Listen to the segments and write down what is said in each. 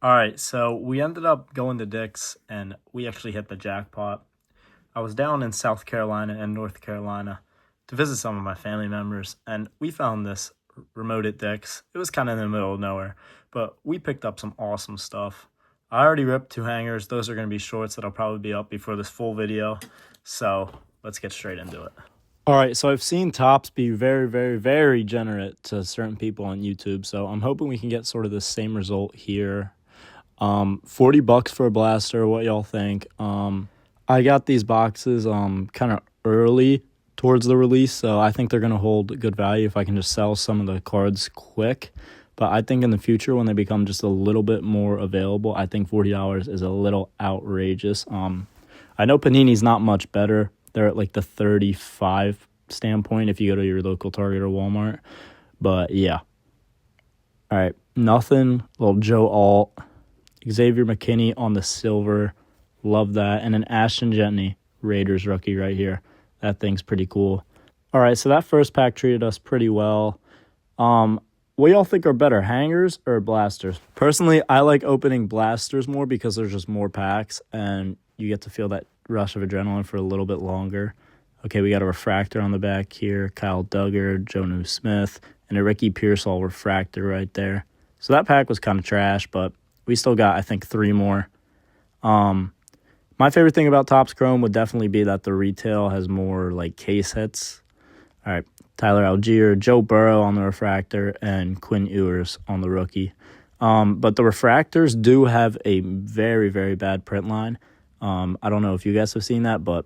All right, so we ended up going to Dick's and we actually hit the jackpot. I was down in South Carolina and North Carolina to visit some of my family members, and we found this remote at Dick's. It was kind of in the middle of nowhere, but we picked up some awesome stuff. I already ripped 2 hangers. Those are going to be shorts that'll probably be up before this full video. So let's get straight into it. All right, so I've seen Topps be very, very, very generous to certain people on YouTube, so I'm hoping we can get sort of the same result here. $40 for a blaster. What y'all think? I got these boxes kind of early towards the release, so I think they're gonna hold good value if I can just sell some of the cards quick. But I think in the future, when they become just a little bit more available, I think $40 is a little outrageous. I know Panini's not much better. They're at like the 35 standpoint if you go to your local Target or Walmart. But yeah. All right, nothing. Little Joe Alt. Xavier McKinney on the silver. Love that. And an Ashton Gentney Raiders rookie right here. That thing's pretty cool. All right, so that first pack treated us pretty well. What y'all think are better, hangers or blasters? Personally, I like opening blasters more because there's just more packs and you get to feel that rush of adrenaline for a little bit longer. Okay, we got a refractor on the back here. Kyle Duggar, Jonnu Smith, and a Ricky Pearsall refractor right there. So that pack was kind of trash, but we still got, I think, 3 more. My favorite thing about Topps Chrome would definitely be that the retail has more like case hits. All right, Tyler Algier, Joe Burrow on the refractor, and Quinn Ewers on the rookie. But the refractors do have a very, very bad print line. I don't know if you guys have seen that, but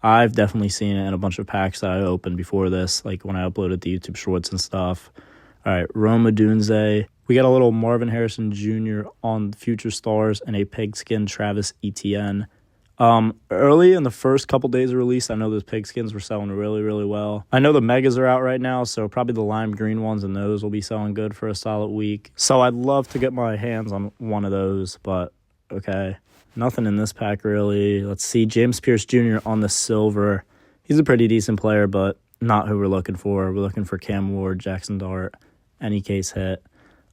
I've definitely seen it in a bunch of packs that I opened before this, like when I uploaded the YouTube Shorts and stuff. All right, Roma Dunze. We got a little Marvin Harrison Jr. on Future Stars and a pigskin Travis Etienne. Early in the first couple days of release, I know those pigskins were selling really, really well. I know the megas are out right now, so probably the lime green ones and those will be selling good for a solid week. So I'd love to get my hands on one of those, but okay. Nothing in this pack really. Let's see, James Pierce Jr. on the silver. He's a pretty decent player, but not who we're looking for. We're looking for Cam Ward, Jaxson Dart, any case hit.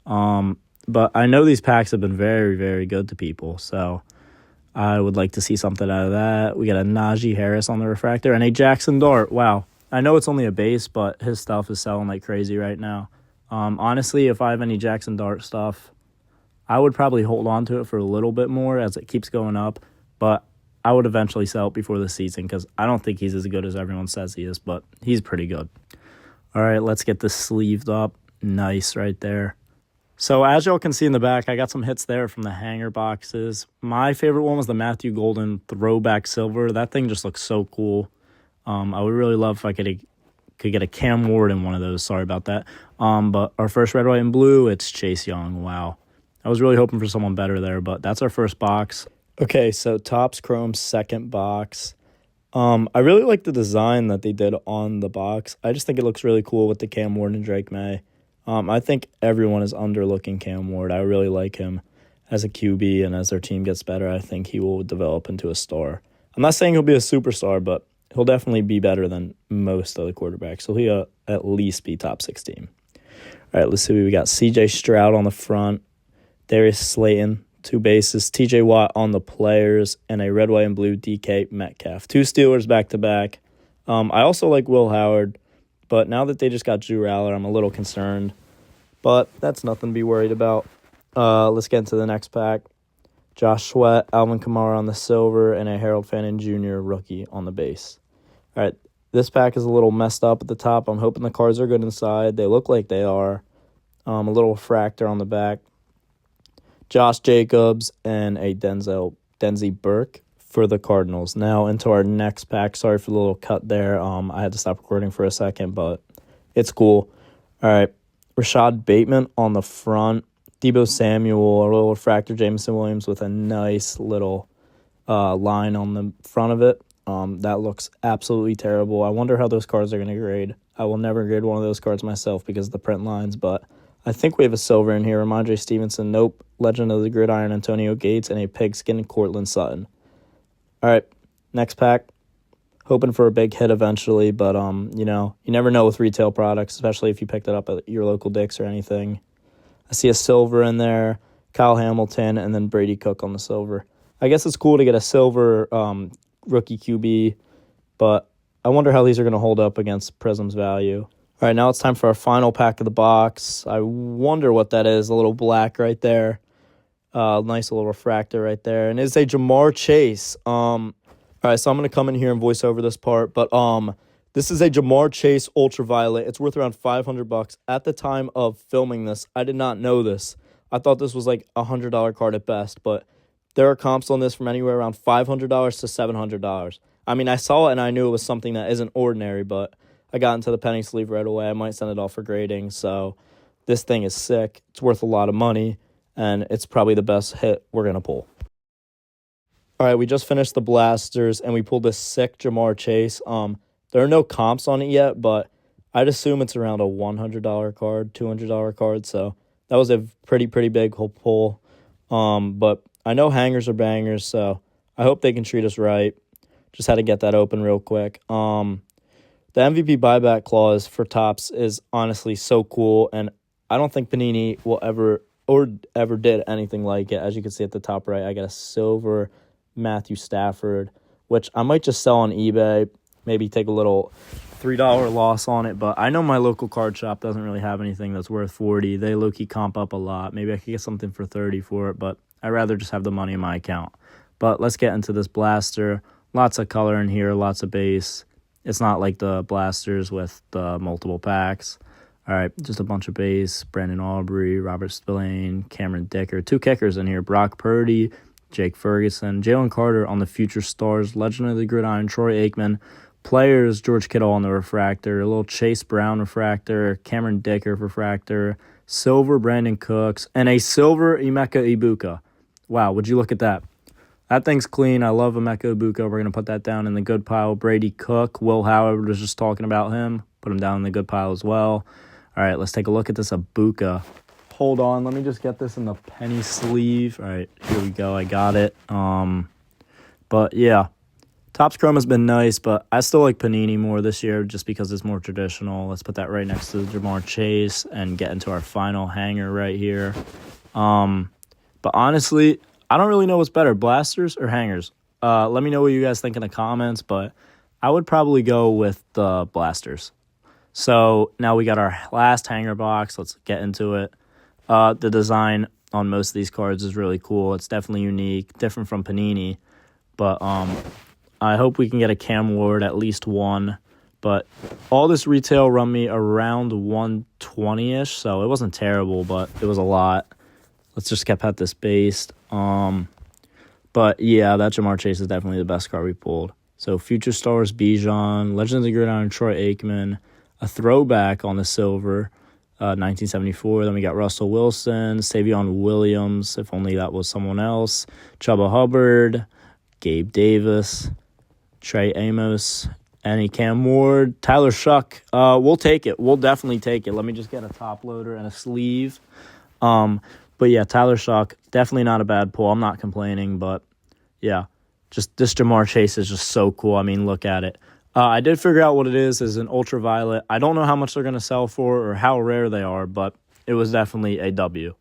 But I know these packs have been very, very good to people, so I would like to see something out of that. We got a Najee Harris on the refractor and a Jaxson Dart. Wow. I know it's only a base, but his stuff is selling like crazy right now. Honestly, if I have any Jaxson Dart stuff, I would probably hold on to it for a little bit more as it keeps going up, but I would eventually sell it before the season because I don't think he's as good as everyone says he is, but he's pretty good. All right, let's get this sleeved up. Nice right there. So as y'all can see in the back, I got some hits there from the hanger boxes. My favorite one was the Matthew Golden throwback silver. That thing just looks so cool. I would really love if I could get a Cam Ward in one of those. Sorry about that. But our first red, white, and blue, it's Chase Young. Wow. I was really hoping for someone better there, but that's our first box. Okay, so Topps Chrome's second box. I really like the design that they did on the box. I just think it looks really cool with the Cam Ward and Drake Maye. I think everyone is underlooking Cam Ward. I really like him as a QB, and as their team gets better, I think he will develop into a star. I'm not saying he'll be a superstar, but he'll definitely be better than most other quarterbacks. So he'll at least be top 16. All right, let's see. We got C.J. Stroud on the front, Darius Slayton, 2 bases, T.J. Watt on the players, and a red, white, and blue DK Metcalf. 2 Steelers back-to-back. I also like Will Howard. But now that they just got Drew Aller, I'm a little concerned. But that's nothing to be worried about. Let's get into the next pack. Josh Sweat, Alvin Kamara on the silver, and a Harold Fannin Jr. rookie on the base. All right, this pack is a little messed up at the top. I'm hoping the cards are good inside. They look like they are. A little refractor on the back. Josh Jacobs and a Denzi Burke for the Cardinals. Now into our next pack. Sorry for the little cut there. I had to stop recording for a second, but it's cool. All right, Rashad Bateman on the front. Deebo Samuel, a little refractor. Jameson Williams with a nice little line on the front of it. That looks absolutely terrible. I wonder how those cards are going to grade. I will never grade one of those cards myself because of the print lines, but I think we have a silver in here. Ramondre Stevenson, nope. Legend of the Gridiron, Antonio Gates, and a pigskin, Cortland Sutton. All right, next pack. Hoping for a big hit eventually, but you never know with retail products, especially if you picked it up at your local Dick's or anything. I see a silver in there. Kyle Hamilton, and then Brady Cook on the silver. I guess it's cool to get a silver rookie QB, but I wonder how these are going to hold up against Prism's value. All right, now it's time for our final pack of the box. I wonder what that is, a little black right there. Nice little refractor right there. And it's a Jamar Chase. All right, so I'm going to come in here and voice over this part, but this is a Jamar Chase Ultraviolet. It's worth around $500. At the time of filming this, I did not know this. I thought this was like a $100 card at best, but there are comps on this from anywhere around $500 to $700. I mean, I saw it and I knew it was something that isn't ordinary, but I got into the penny sleeve right away. I might send it off for grading, so this thing is sick. It's worth a lot of money, and it's probably the best hit we're going to pull. All right, we just finished the blasters, and we pulled this sick Jamar Chase. There are no comps on it yet, but I'd assume it's around a $100 card, $200 card, so that was a pretty big pull. But I know hangers are bangers, so I hope they can treat us right. Just had to get that open real quick. The MVP buyback clause for Topps is honestly so cool, and I don't think Panini will ever did anything like it. As you can see at the top right, I got a silver Matthew Stafford, which I might just sell on eBay, maybe take a little $3 loss on it, but I know my local card shop doesn't really have anything that's worth $40. They low-key comp up a lot. Maybe I could get something for $30 for it, but I'd rather just have the money in my account. But let's get into this blaster. Lots of color in here, lots of base. It's not like the blasters with the multiple packs. All right, just a bunch of base. Brandon Aubrey, Robert Spillane, Cameron Dicker. 2 kickers in here. Brock Purdy, Jake Ferguson, Jalen Carter on the Future Stars, Legend of the Gridiron, Troy Aikman. Players, George Kittle on the refractor, a little Chase Brown refractor, Cameron Dicker refractor, silver Brandon Cooks, and a silver Emeka Ibuka. Wow, would you look at that? That thing's clean. I love Emeka Ibuka. We're going to put that down in the good pile. Brady Cook, Will Howard was just talking about him. Put him down in the good pile as well. All right, let's take a look at this Ibuka. Hold on, let me just get this in the penny sleeve. All right, here we go. I got it. But yeah, Topps Chrome has been nice, but I still like Panini more this year just because it's more traditional. Let's put that right next to the Jamar Chase and get into our final hanger right here. But honestly, I don't really know what's better, blasters or hangers. Let me know what you guys think in the comments, but I would probably go with the blasters. So now we got our last hanger box. Let's get into it. The design on most of these cards is really cool. It's definitely unique, different from Panini. But I hope we can get a Cam Ward, at least one. But all this retail run me around 120-ish, so it wasn't terrible, but it was a lot. Let's just get at this based. But yeah, that Jamar Chase is definitely the best card we pulled. So Future Stars, Bijan, Legend of the Gridiron, Troy Aikman, a throwback on the silver, 1974. Then we got Russell Wilson, Savion Williams, if only that was someone else, Chuba Hubbard, Gabe Davis, Trey Amos, Annie Cam Ward, Tyler Shuck. We'll take it. We'll definitely take it. Let me just get a top loader and a sleeve. But yeah, Tyler Shuck, definitely not a bad pull. I'm not complaining, but yeah, just this Jamar Chase is just so cool. I mean, look at it. I did figure out what it is an ultraviolet. I don't know how much they're going to sell for or how rare they are, but it was definitely a W.